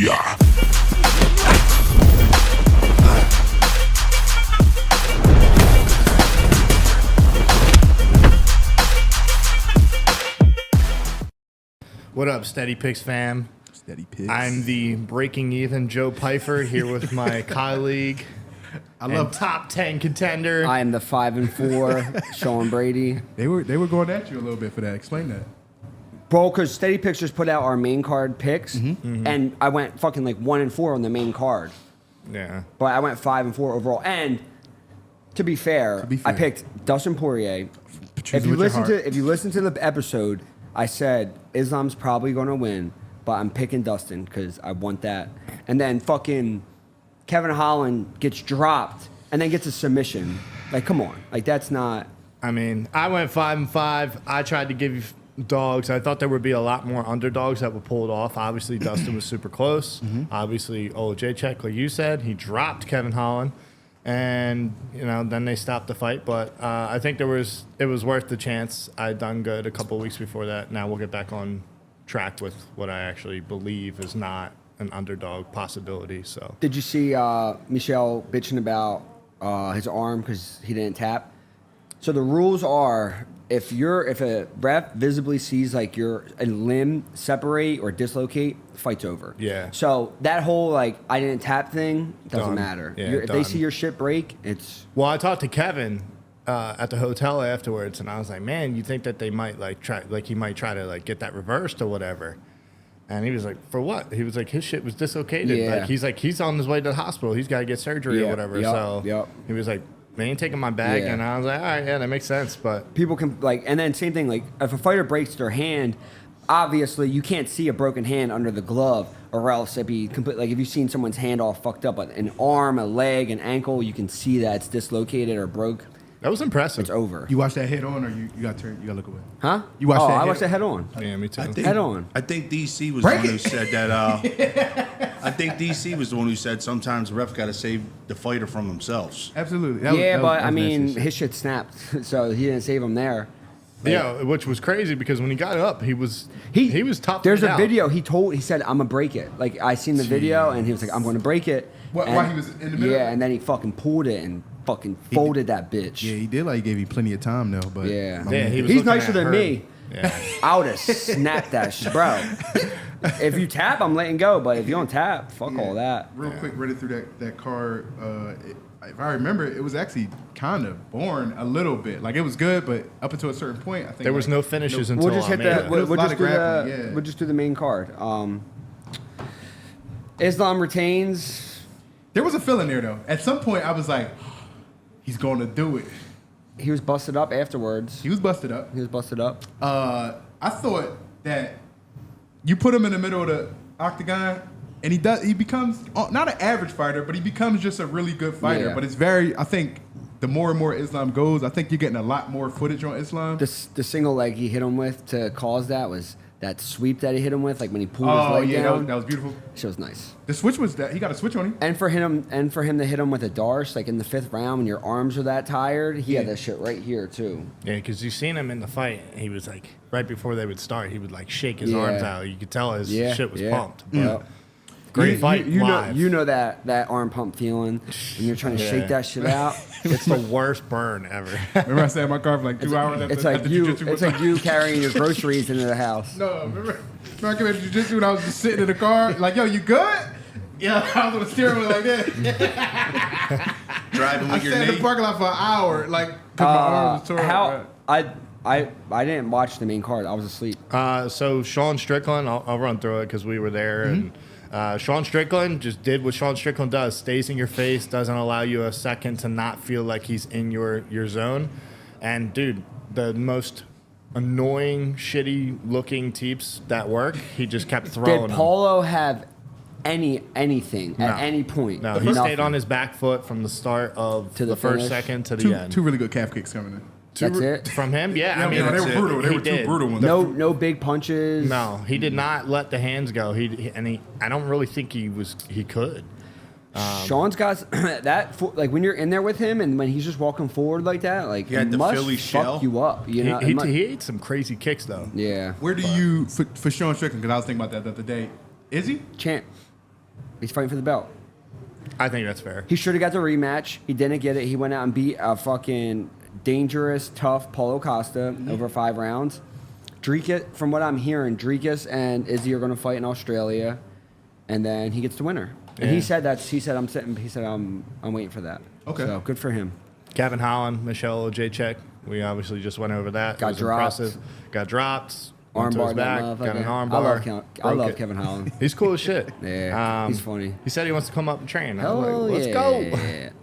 Hallelujah. What up, Steady Picks fam? Steady Picks. I'm the Breaking Even Joe Pyfer here with my colleague. I love top 10 contender. I am the 5-4 Sean Brady. They were going at you a little bit for that. Explain that. Bro, because Steady Picks just put out our main card picks, and I went fucking like 1-4 on the main card. Yeah. But I went 5-4 overall. And to be fair, I picked Dustin Poirier. If you listen to the episode, I said Islam's probably going to win, but I'm picking Dustin because I want that. And then fucking Kevin Holland gets dropped and then gets a submission. Like, come on. Like, that's not... I mean, I went 5-5. I tried to give you dogs. I thought there would be a lot more underdogs that would pull it off. Obviously, Dustin was super close. Obviously, Olajaychuk, like you said, he dropped Kevin Holland. And, you know, then they stopped the fight. But I think it was worth the chance. I'd done good a couple of weeks before that. Now we'll get back on track with what I actually believe is not an underdog possibility. So, Did you see Michel bitching about his arm because he didn't tap? So the rules are if a ref visibly sees like a limb separate or dislocate, fight's over. Yeah. So that whole like I didn't tap thing doesn't Done. matter. Yeah, If they done. see your shit break, it's well, I talked to Kevin at the hotel afterwards, and I was like, man, you think that they might he might try to like get that reversed or whatever. And he was like, for what? He was like, his shit was dislocated. Yeah. Like, he's on his way to the hospital. He's got to get surgery or whatever. He was like, they ain't taking my bag. Yeah. And I was like, all right, yeah, that makes sense. But people can like, and then same thing, like if a fighter breaks their hand, obviously you can't see a broken hand under the glove, or else it'd be complete. Like if you've seen someone's hand all fucked up, an arm, a leg, an ankle, you can see that it's dislocated or broke. that was impressive. It's over. You watched that head on, or you got turned? You got to look away. Huh? You watched that I head watched that head on. Yeah, me too. Head on. I think DC was the one who said that. I think DC was the one who said sometimes the ref got to save the fighter from themselves. Absolutely. But I mean, his shit snapped, so he didn't save him there. Yeah, which was crazy because when he got up, he was tough. There's a video. He said, "I'm gonna break it." Like I seen the video, and he was like, "I'm gonna break it." While he was in the middle? Yeah, and then he fucking pulled it and fucking folded that bitch. Yeah, he did like he gave you plenty of time though. But Yeah. he was He's looking nicer at than her. me. Yeah. I would have snapped that shit, bro. If you tap, I'm letting go. But if you don't tap, fuck all that. Real quick, read it through that card. If I remember, it was actually kind of boring a little bit. Like it was good, but up until a certain point, I think There was no finishes until We'll just hit Almeida. that. We'll There was a lot just of do grappling, the. yeah. We'll just do the main card. Islam retains. There was a feeling there though. At some point, I was like, he's going to do it. He was busted up afterwards. He was busted up. He was busted up. I thought that you put him in the middle of the octagon, and he becomes not an average fighter, but he becomes just a really good fighter. Yeah. But it's I think the more and more Islam goes, I think you're getting a lot more footage on Islam. The single leg he hit him with to cause that was that sweep that he hit him with, like when he pulled his leg down. that was beautiful. Shit was nice. The switch was that he got a switch on him. And for him to hit him with a darce, like in the 5th round when your arms are that tired, he had that shit right here too. Yeah, because you seen him in the fight. He was like, right before they would start, he would like shake his arms out. You could tell his shit was pumped. But great fight live. You know that arm pump feeling when you're trying to shake that shit out. It's the worst burn ever. Remember I sat in my car for like 2 hours. It's like you carrying your groceries into the house. No, remember I came into jiu-jitsu and I was just sitting in the car like, yo, you good? Yeah, I was on the steering wheel like that. Driving I with your sat in the knee. parking lot for an hour, like, because my arm was torn. I didn't watch the main card. I was asleep. So Sean Strickland, I'll run through it because we were there. And Sean Strickland just did what Sean Strickland does. Stays in your face, doesn't allow you a second to not feel like he's in your zone. And, dude, the most annoying, shitty-looking teeps that work, he just kept throwing Did them. Paulo have anything at any point? No, he stayed on his back foot from the start of To the first finish? second to the end. Two really good calf kicks coming in. That's it? From him? Yeah, I mean, they were brutal. They he were two did. brutal ones. No big punches. No, he did not let the hands go. I don't really think he could. Sean's got that, like when you're in there with him and when he's just walking forward like that, like He had it the must Philly fuck shell. you up. You know, He ate some crazy kicks though. yeah. Where do you, for Sean Strickland, because I was thinking about that the other day, is he? Champ. He's fighting for the belt. I think that's fair. He should have got the rematch. He didn't get it. He went out and beat a fucking dangerous, tough Paulo Costa over 5 rounds. From what I'm hearing, Dricus and Izzy are going to fight in Australia, and then he gets the winner. And he said I'm waiting for that. Okay. So good for him. Kevin Holland, Michelle Jacek. We obviously just went over that. Got it was dropped. impressive. Got dropped. Went to Armbar his back. Got an armbar. I love Kevin Holland. He's cool as shit. Yeah, he's funny. He said he wants to come up and train. I was Hell like, let's yeah.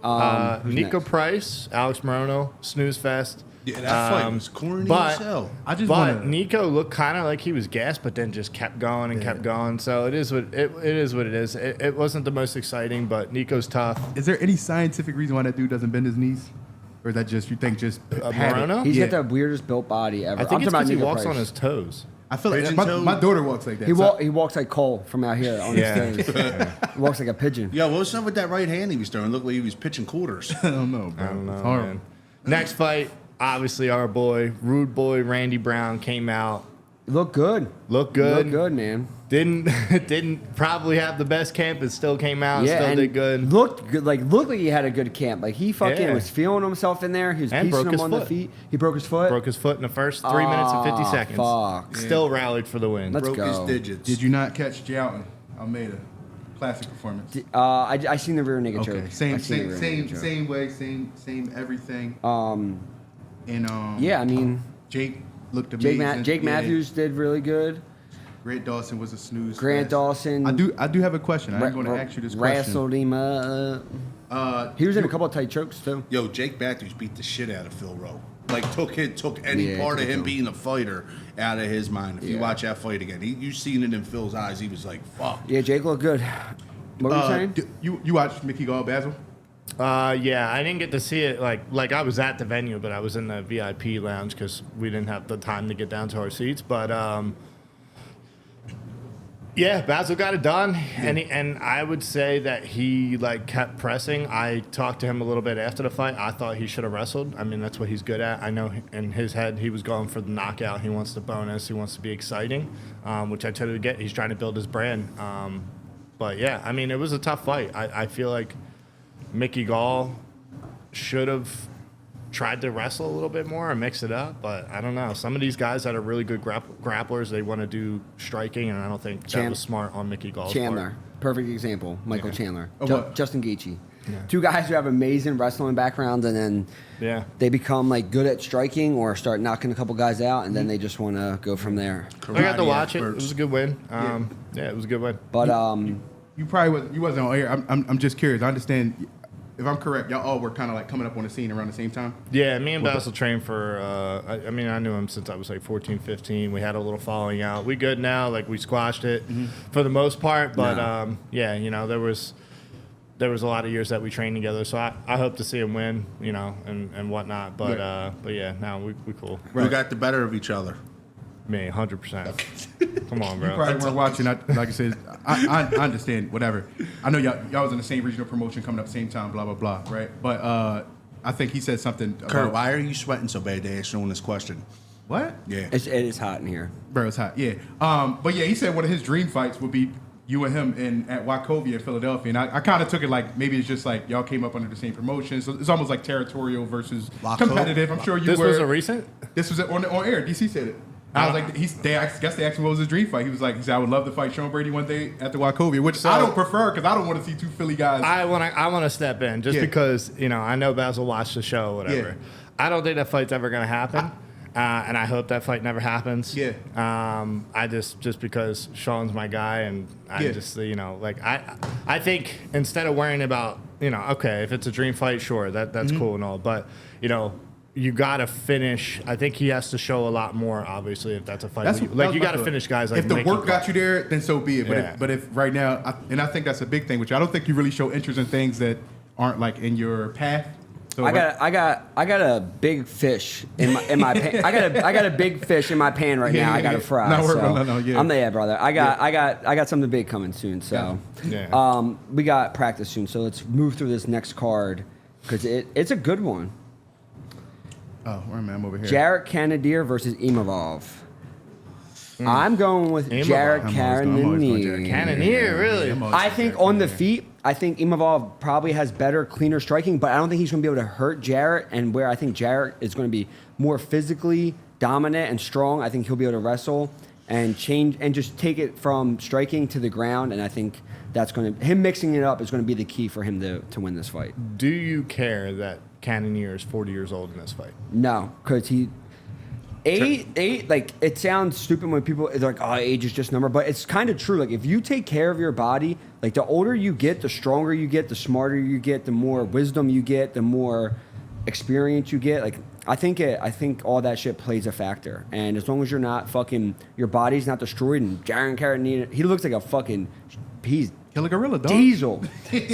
go. Who's Nico next? Price, Alex Morono, snooze fest. Yeah, that fight was corny as hell. But Nico looked kind of like he was gassed, but then just kept going and kept going. So it is what it is. It wasn't the most exciting, but Nico's tough. Is there any scientific reason why that dude doesn't bend his knees? Or is that just, you think, just Morono? He's got the weirdest built body ever. I think it's because he Nico walks Price. on his toes. I feel like Pigeon my, toe? my daughter walks like that. He walks like Cole from out here on his toes. He walks like a pigeon. Yo, what was up with that right hand he was throwing? Looked like he was pitching quarters. I don't know, bro. I don't know, It's horrible. man. Next fight, obviously our boy, rude boy Randy Brown came out. Look good. Looked good. Look good, man. Didn't probably have the best camp, but still came out. Yeah, still and did good. Looked good. Looked like he had a good camp. Like he fucking Yeah. was feeling himself in there. He was And piecing broke him his on the foot. feet. He broke his foot. Broke his foot in the first 3 minutes and 50 seconds. Fuck. Still rallied for the win. Let's Broke his go. digits. Did you not catch Jouton Almeida? Classic performance. I seen the rear naked Okay, choke. same I seen the rear naked choke. same way, same everything. And Yeah, I mean, Jake looked amazing. Jake Yeah. Matthews did really good. Grant Dawson was a snooze. Grant fest. Dawson. I do have a question. I'm going to ask you this question. Wrestled him up. He was in a couple of tight chokes too. Yo, Jake Matthews beat the shit out of Phil Rowe. Like took any Yeah, part of took him him. being a fighter out of his mind. If you Yeah. watch that fight again, you seen it in Phil's eyes. He was like, "Fuck." Yeah, Jake looked good. What were you saying? You watched Mickey Gall Basil? Yeah, I didn't get to see it. Like I was at the venue, but I was in the VIP lounge because we didn't have the time to get down to our seats. But yeah, Basil got it done, and I would say that he kept pressing. I talked to him a little bit after the fight. I thought he should have wrestled. I mean, that's what he's good at. I know in his head he was going for the knockout. He wants the bonus. He wants to be exciting, which I totally get. He's trying to build his brand. But yeah, I mean, it was a tough fight. I feel like Mickey Gall should have tried to wrestle a little bit more and mix it up, but I don't know. Some of these guys that are really good grapplers, they want to do striking, and I don't think that was smart on Mickey Gall's Chandler, part. perfect example. Michael Chandler, what? Justin Gaethje. Two guys who have amazing wrestling backgrounds, and then they become good at striking or start knocking a couple guys out, and then they just want to go from there. I got to Karate watch it. It experts. was a good win. Yeah, it was a good win. But You probably wasn't on air. I'm just curious. I understand. If I'm correct, y'all all were kind of coming up on the scene around the same time. Yeah, me and Basil trained for, I mean, I knew him since I was 14, 15. We had a little falling out. We good now. We squashed it for the most part. But, yeah, there was a lot of years that we trained together. So I hope to see him win, and whatnot. But, yeah, now we cool. We got the better of each other. Me, 100%. Come on, bro. You probably weren't watching. Like I said, I understand. Whatever. I know y'all was in the same regional promotion coming up same time. Blah blah blah. Right. But I think he said something. Kurt, why are you sweating so bad? They asked you on this question. What? Yeah. it is hot in here. Bro, it's hot. Yeah. But yeah, he said one of his dream fights would be you and him at Wachovia in Philadelphia, and I kind of took it maybe it's just y'all came up under the same promotion, so it's almost like territorial versus competitive. I'm sure you This were. was a recent? This was on air. DC said it. I was like, I guess they asked him what was his dream fight. He was like, I would love to fight Sean Brady one day at the Wachovia, which I don't prefer because I don't want to see two Philly guys. I want to step in just because I know Basil watched the show, whatever. Yeah. I don't think that fight's ever going to happen, and I hope that fight never happens. Yeah. I just because Sean's my guy, and I just I think instead of worrying about okay, if it's a dream fight, sure, that's cool and all, but you gotta finish. I think he has to show a lot more. Obviously, if that's a fight, you gotta finish guys. If the work got you there, then so be it. Yeah. But if right now, I think that's a big thing, which I don't think you really show interest in things that aren't in your path. So I got a big fish in my pan. I got a big fish in my pan right now. I got to fry. No, I'm the brother. I got something big coming soon. So we got practice soon. So let's move through this next card because it's a good one. Oh, where am I? I'm over here. Cannonier versus Imavov. I'm going with Jared Cannonier. Cannonier, really? I think on the feet, I think Imavov probably has better, cleaner striking, but I don't think he's going to be able to hurt Jarrett. And where I think Jarrett is going to be more physically dominant and strong, I think he'll be able to wrestle and change and just take it from striking to the ground. And I think that's going to him mixing it up is going to be the key for him to win this fight. Do you care that Cannonier is 40 years old in this fight? No, because he. Eight, like, it sounds stupid when people, it's like, oh, age is just a number, but it's kind of true. Like, if you take care of your body, like, the older you get, the stronger you get, the smarter you get, the more wisdom you get, the more experience you get. Like, I think all that shit plays a factor. And as long as you're not fucking, your body's not destroyed, and Jared Cannonier, he looks like a fucking, he's Killer gorilla, dog. diesel.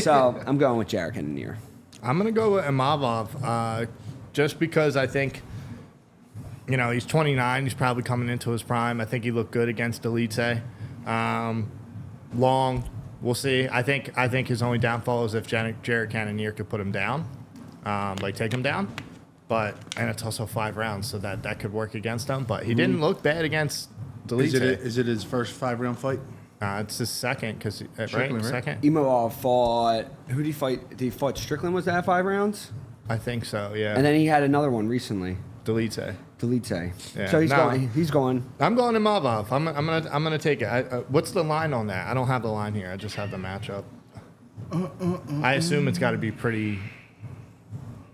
So, I'm going with Jared Cannonier. I'm going to go with Imavov just because I think, you know, he's 29. He's probably coming into his prime. I think he looked good against Dustin. Long, we'll see. I think his only downfall is if Jared Cannonier could put him down, like take him down. And it's also 5 rounds, so that could work against him. But he didn't look bad against Dustin. Is it his first 5-round fight? It's his second, because right? Second. Imavov fought, who did he fight? Did he fight Strickland? Was that 5 rounds? I think so. Yeah. And then he had another one recently. Dustin. Yeah. So he's going. I'm going to Imavov. I'm gonna take it. What's the line on that? I don't have the line here. I just have the matchup. I assume it's got to be pretty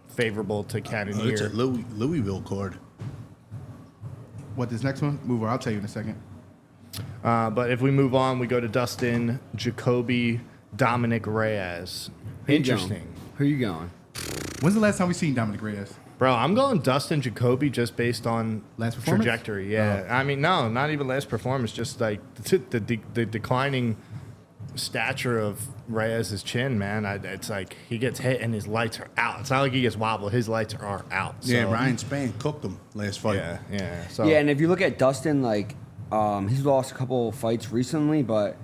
favorable to Cannonier. It's a Louisville card. What, this next one? Move on. I'll tell you in a second. But if we move on, we go to Dustin, Jacoby, Dominick, Reyes. Interesting. Who you going? When's the last time we seen Dominick Reyes? Bro, I'm going Dustin Jacoby just based on last performance? Trajectory. Yeah, I mean, no, not even last performance. Just like the declining stature of Reyes' chin, man. It's like he gets hit and his lights are out. It's not like he gets wobbled. His lights are out. So. Yeah, Ryan Spain cooked him last fight. Yeah. So. Yeah, and if you look at Dustin, like he's lost a couple fights recently, but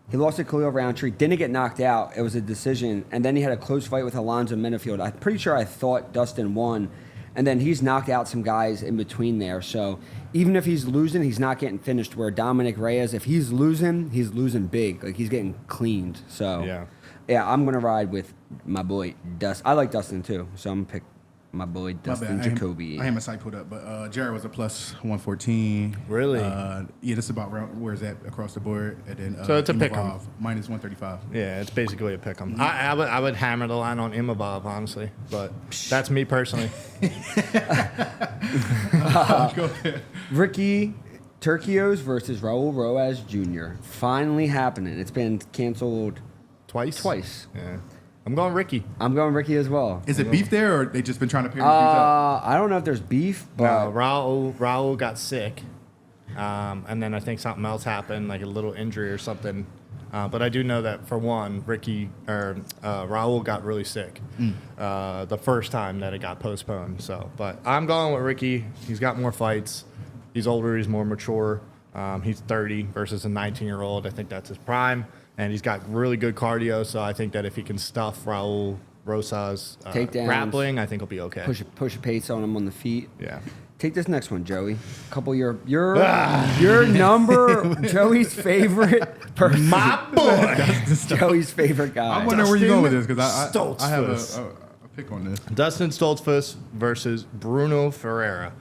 he lost to Khalil Roundtree, didn't get knocked out. It was a decision, and then he had a close fight with Alonzo Minifield. I'm pretty sure I thought Dustin won. And then he's knocked out some guys in between there. So even if he's losing, he's not getting finished. Where Dominick Reyes, if he's losing big. Like, he's getting cleaned. So, yeah, I'm going to ride with my boy Dustin. I like Dustin, too. So I'm going to pick my boy Dustin Jacoby. I had my site put up, but Jared was a plus 114. Really? Yeah, that's about where's that across the board. And then so it's a pick 'em. Minus 135. Yeah, it's basically a pick 'em. I would hammer the line on Imavov, honestly, but that's me personally. Ricky Turcios versus Raul Rosas Jr. Finally happening. It's been canceled twice. Yeah. I'm going Ricky. I'm going Ricky as well. Is it beef there, or they just been trying to pair these up? I don't know if there's beef, but no, Raul got sick, and then I think something else happened, like a little injury or something. But I do know that for one, Raul got really sick the first time that it got postponed. So, but I'm going with Ricky. He's got more fights. He's older. He's more mature. He's 30 versus a 19-year-old. I think that's his prime. And he's got really good cardio, so I think that if he can stuff Raul Rosas grappling, I think he'll be okay. Push a pace on him on the feet. Yeah. Take this next one, Joey. Your number, Joey's favorite person. My boy. Joey's favorite guy. I wonder where you're going with this, because I have a pick on this. Dustin Stoltzfus versus Brunno Ferrira.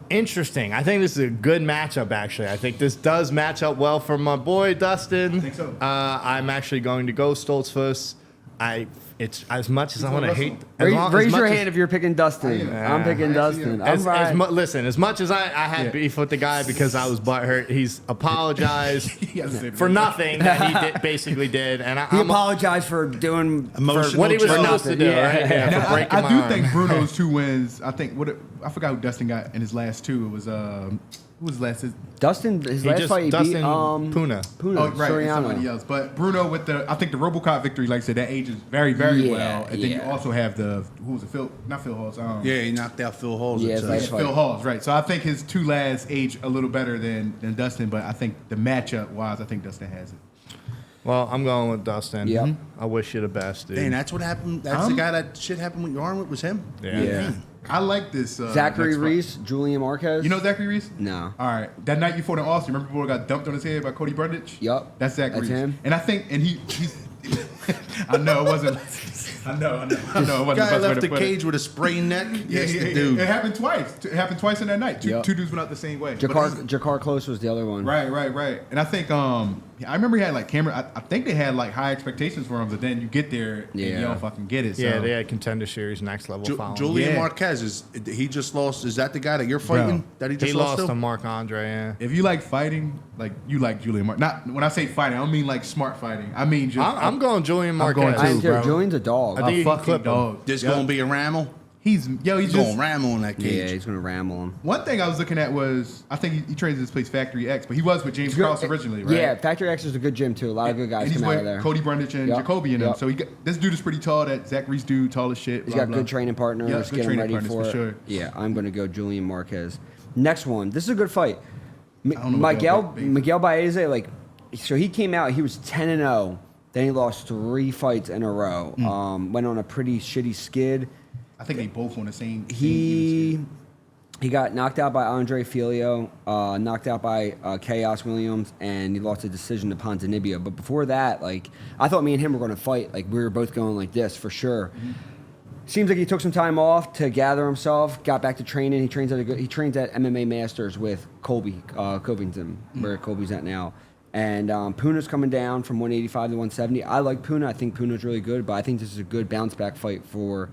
Interesting. I think this is a good matchup, actually. I think this does match up well for my boy, Dustin. I think so. I'm actually going to go Stoltzfus. It's as much as I want to hate. Raise your hand if you're picking Dustin. I'm picking Dustin. Listen, as much as I had beef with the guy because I was butthurt, he's apologized for nothing that he basically did, and he apologized for doing what he was supposed to do. Right? Yeah, I do think Bruno's 2 wins. I think I forgot who Dustin got in his last 2. It was who was last? Dustin. His last fight, he beat Puna. Oh, right, Soriano. somebody else. But Brunno with I think the RoboCop victory, like I said, that ages very, very well. And then you also have who was it? Not Phil Halls. He knocked out Phil Halls. Yeah, Phil Halls, right. So I think his 2 last age a little better than Dustin, but I think the matchup wise, I think Dustin has it. Well, I'm going with Dustin. Yep. I wish you the best, dude. Dang, that's what happened. That's the guy that shit happened with your arm with was him. Yeah. I like this. Zachary Reese, Julian Marquez. You know Zachary Reese? No. All right. That night you fought in Austin, remember people got dumped on his head by Cody Brundage? Yup. That's Zachary Reese. him. And I think, he's. I know it wasn't. I know. It wasn't the Guy best way left to the put it. cage with a sprained neck. Yes, the dude. It happened twice. It happened twice in that night. Two Yep. dudes went out the same way. Jakar Close was the other one. Right. And I think I remember he had like camera. I think they had like high expectations for him, but then you get there and you don't fucking get it. So. Yeah, they had Contender Series next level following. Julian Marquez he just lost. Is that the guy that you're fighting? Bro, that he just He lost to? to Marc Andre. Yeah. If you like fighting, like you like Julian Marquez. Not when I say fighting, I don't mean like smart fighting. I mean just. I'm going Julian I'm going Marquez. too, bro. Julian's a dog. I think you can fucking clip him. dog. This gonna be a ramble. He's He's just gonna ramble in that cage. Yeah, he's gonna ramble him. One thing I was looking at was I think he trains at this place Factory X, but he was with James Krause originally, right? Yeah, Factory X is a good gym too. A lot of good guys and he's come out with of there. Cody Brundage and Jacoby and them. So this dude is pretty tall. That Zachary's dude, tall as shit. He's blah, got blah. good training partners. Yeah, Get good him training ready partners for for it. sure. Yeah, I'm gonna go Julian Marquez. Next one. This is a good fight. don't know what Miguel Baeza, so he came out. He was 10-0. Then he lost 3 fights in a row. Went on a pretty shitty skid. I think they both on the same. He got knocked out by Andre Filio, knocked out by Chaos Williams, and he lost a decision to Ponzinibbio. But before that, I thought me and him were going to fight. We were both going like this for sure. Seems like he took some time off to gather himself, got back to training. He trains at MMA Masters with Covington, where Colby's at now. And Puna's coming down from 185 to 170. I like Puna. I think Puna's really good, but I think this is a good bounce back fight for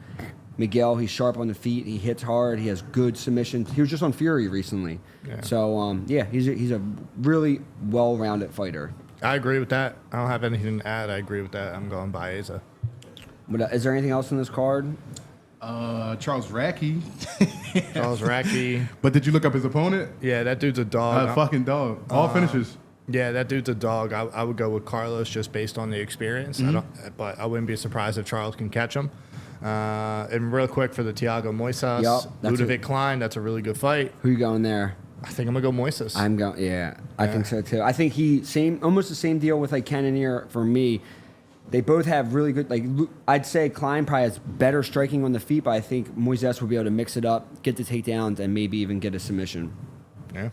Miguel. He's sharp on the feet. He hits hard. He has good submissions. He was just on Fury recently. Yeah. So, he's a really well-rounded fighter. I agree with that. I don't have anything to add. I agree with that. I'm going Baeza. But, is there anything else in this card? Charles Radtke. Charles Radtke. But did you look up his opponent? Yeah, that dude's a dog. A fucking dog. All finishes. Yeah, that dude's a dog. I would go with Carlos just based on the experience. But I wouldn't be surprised if Charles can catch him. And real quick for the Thiago Moises, Ludovit Klein, that's a really good fight. Who you going there? I think I'm gonna go Moises. I think so too. I think almost the same deal with Cannonier for me. They both have really good, I'd say Klein probably has better striking on the feet, but I think Moises will be able to mix it up, get the takedowns, and maybe even get a submission. Yeah.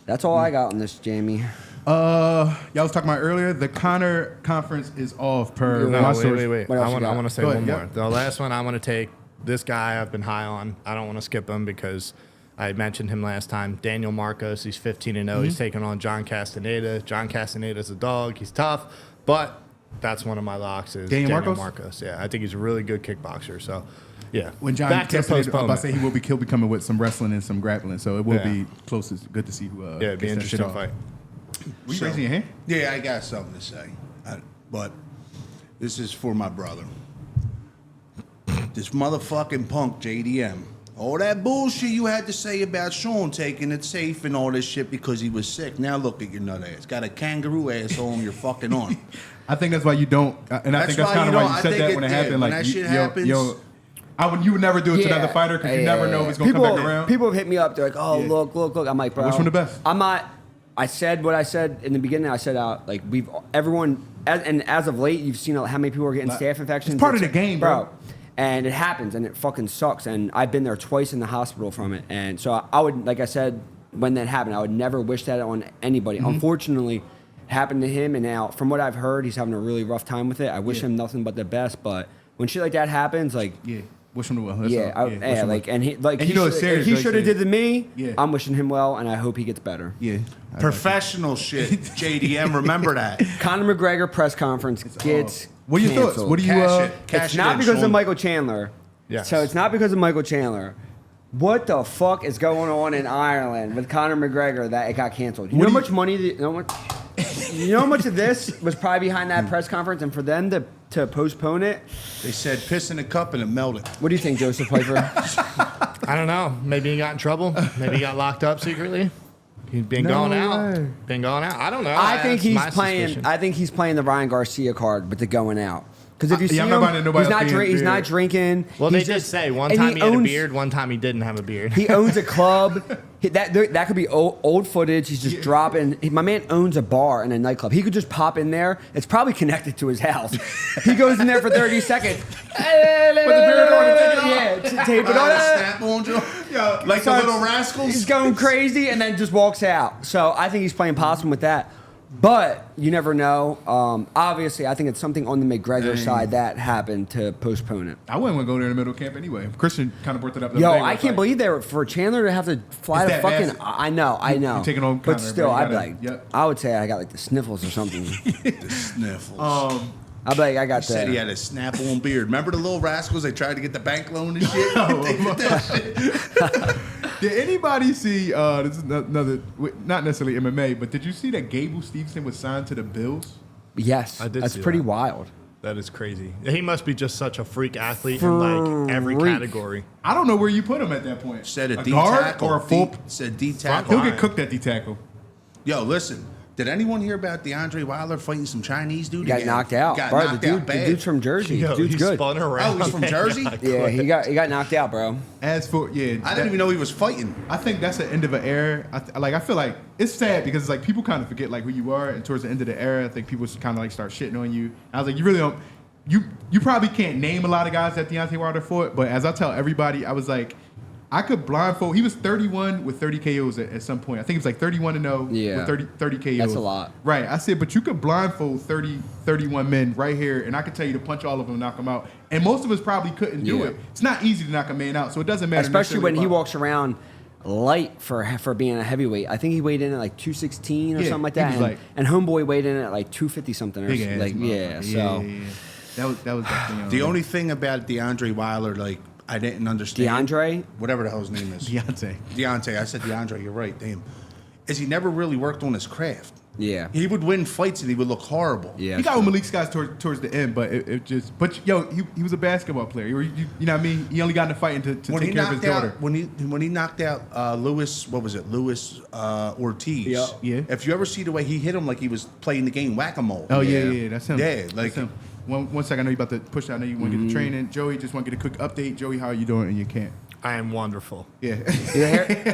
That's all I got on this, Jamie. Y'all was talking about earlier, the Connor conference is off per my source. Wait. What I else you want got? to say one more. The last one I want to take, this guy I've been high on. I don't want to skip him because I mentioned him last time. Daniel Marcos, he's 15-0. He's taking on John Castaneda. John Castaneda's a dog. He's tough, but that's one of my locks is Daniel Marcos. Yeah, I think he's a really good kickboxer. So, yeah. When John Castaneda, I'm about to say he'll be coming with some wrestling and some grappling, so it will be close. It's good to see who. It'd be an interesting fight. Were you raising your hand? Yeah, I got something to say, but this is for my brother. This motherfucking punk JDM. All that bullshit you had to say about Sean taking it safe and all this shit because he was sick. Now look at your nut ass. Got a kangaroo asshole on your fucking arm. I think that's why you don't. And I think that's kind of why you said that when it happened. When that shit happens. You would never do it to another fighter because you never know if it's going to come back around. People have hit me up. They're like, oh, look. I'm like, bro. Which one the best? I'm not. I said what I said in the beginning. I said everyone, and as of late, you've seen how many people are getting staph infections. It's part of the game, bro. And it happens, and it fucking sucks. And I've been there twice in the hospital from it. And so I would, like I said, when that happened, I would never wish that on anybody. Unfortunately, it happened to him, and now, from what I've heard, he's having a really rough time with it. I wish him nothing but the best. But when shit like that happens, wish him well. He should have did to me. Yeah. I'm wishing him well, and I hope he gets better. Yeah. Professional shit, JDM. Remember that. Conor McGregor press conference gets What are your thoughts? canceled. What do you? It's not because of Michael Chandler. Yes. So it's not because of Michael Chandler. What the fuck is going on in Ireland with Conor McGregor that it got canceled? You know how much money? You know how much of this was probably behind that press conference, and for them to postpone it? They said piss in a cup and it melted. What do you think, Joseph Pyfer? I don't know. Maybe he got in trouble. Maybe he got locked up secretly. He's been going out. I don't know. I think he's playing. I think he's playing the Ryan Garcia card with the going out. Because if you see him, he's not drinking. Well, they did say one time he had a beard, one time he didn't have a beard. He owns a club. That could be old footage. He's just dropping. My man owns a bar and a nightclub. He could just pop in there. It's probably connected to his house. He goes in there for 30 seconds. Put the beard on and take it off. Yeah, tape it on. Snap on, Joe. Yo, Like the little rascals. He's going crazy and then just walks out. So I think he's playing possum with that. But you never know. Obviously, I think it's something on the McGregor side that happened to postpone it. I wouldn't want to go there in the middle of camp anyway. Christian kind of brought that up. Yo, I can't believe they were for Chandler to have to fly to fucking. massive. I know. You taking on but Connor, still, bro. You I'd be gotta- like, yep. I would say I got like the sniffles or something. The sniffles. I'd be like, I got He said he the. had a snap-on beard. Remember the little rascals? They tried to get the bank loan and shit. They did that shit. Did anybody see? This is another, not necessarily MMA, but did you see that Gable Stevenson was signed to the Bills? Yes, I did that's see pretty that. wild. That is crazy. He must be just such a freak athlete in like every Freak. category. I don't know where you put him at that point. Said a D guard tackle. or a full. Said D He'll tackle. get cooked at D tackle. Yo, listen. Did anyone hear about DeAndre Wilder fighting some Chinese dude? He got again? knocked out. Got Bro, knocked the out bad. dude's from Jersey. Yo, Dude's he good. spun around. Oh, he's from Jersey? Yeah, he got knocked out, bro. As for I didn't even know he was fighting. I think that's the end of an era. I feel like it's sad because it's like people kind of forget like who you are, and towards the end of the era, I think people kind of like start shitting on you. I was like, you really don't. You probably can't name a lot of guys that Deontay Wilder fought, but as I tell everybody, I was like, I could blindfold. He was 31 with 30 KOs at some point. I think he was like 31-0 Yeah. with 30 KOs. That's a lot. Right. I said, but you could blindfold 31 men right here, and I could tell you to punch all of them and knock them out. And most of us probably couldn't do Yeah. it. It's not easy to knock a man out, so it doesn't matter. Especially when he necessarily walks around light for being a heavyweight. I think he weighed in at like 216 or Yeah, something like he that. was And, like- and Homeboy weighed in at like 250 something or Big something. ass Like motherfucker. so. Yeah. That was definitely The only thing about DeAndre Wilder, like, I didn't understand. DeAndre? Whatever the hell his name is. Deontay. I said DeAndre, you're right, damn. Is he never really worked on his craft. Yeah. He would win fights and he would look horrible. Yeah. He got with Malik's guys towards the end, but it just. But yo, he was a basketball player. You know what I mean? He only got in the fight to take care of his daughter. When he knocked out Louis, what was it? Louis Ortiz. Yeah. Yeah. If you ever see the way he hit him, like he was playing the game whack-a-mole. Oh yeah, that's him. Yeah, That's like him. One second, I know you about to push out. I know you want to get the training. Joey, just want to get a quick update. Joey, how are you doing? And you can't. I am wonderful. Yeah.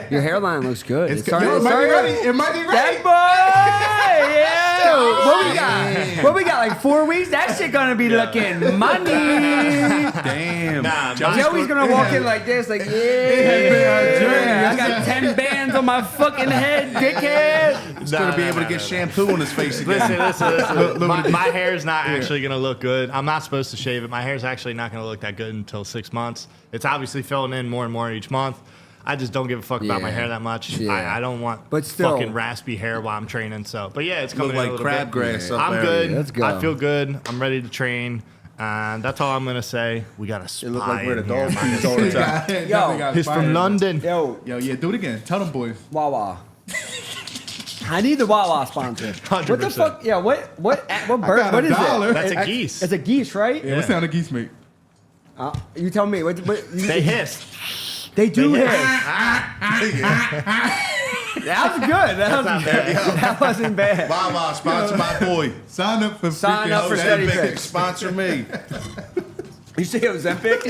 Your hairline looks good. It might be ready. It might be ready. That boy! Yeah! What we got? What we got? Like 4 weeks? That shit gonna be looking money. damn. Nah, Joey's gonna walk in like this, like, yeah. I got 10 bands on my fucking head, dickhead. He's gonna be able to get shampoo on his face again. Listen. My hair is not actually going to look good. I'm not supposed to shave it. My hair is actually not going to look that good until 6 months. It's obviously filling in more and more each month. I just don't give a fuck about my Yeah. hair that much. Yeah. I don't want But still- fucking raspy hair while I'm training. So, but yeah, it's coming Look in a like little bit. crabgrass up I'm there. good. Let's go. I feel good. I'm ready to train. And that's all I'm going to say. We got a spy It looked like we're the in here. dog food all the time. Yo, He's from London. Yo, Yeah, do it again. Tell them boys. Wawa. I need the Wawa sponsor. 100%. What the fuck? Yeah, what bird? got What is $1. it? That's a geese. It's a geese, right? Yeah. What sound a geese make? You tell me. What, They hissed. They do They hiss. That was good. That wasn't bad. Wawa, sponsor my boy. Sign up for Sign freaking up for Ozempic. Steady Ozempic, Fix. sponsor me. You say Ozempic?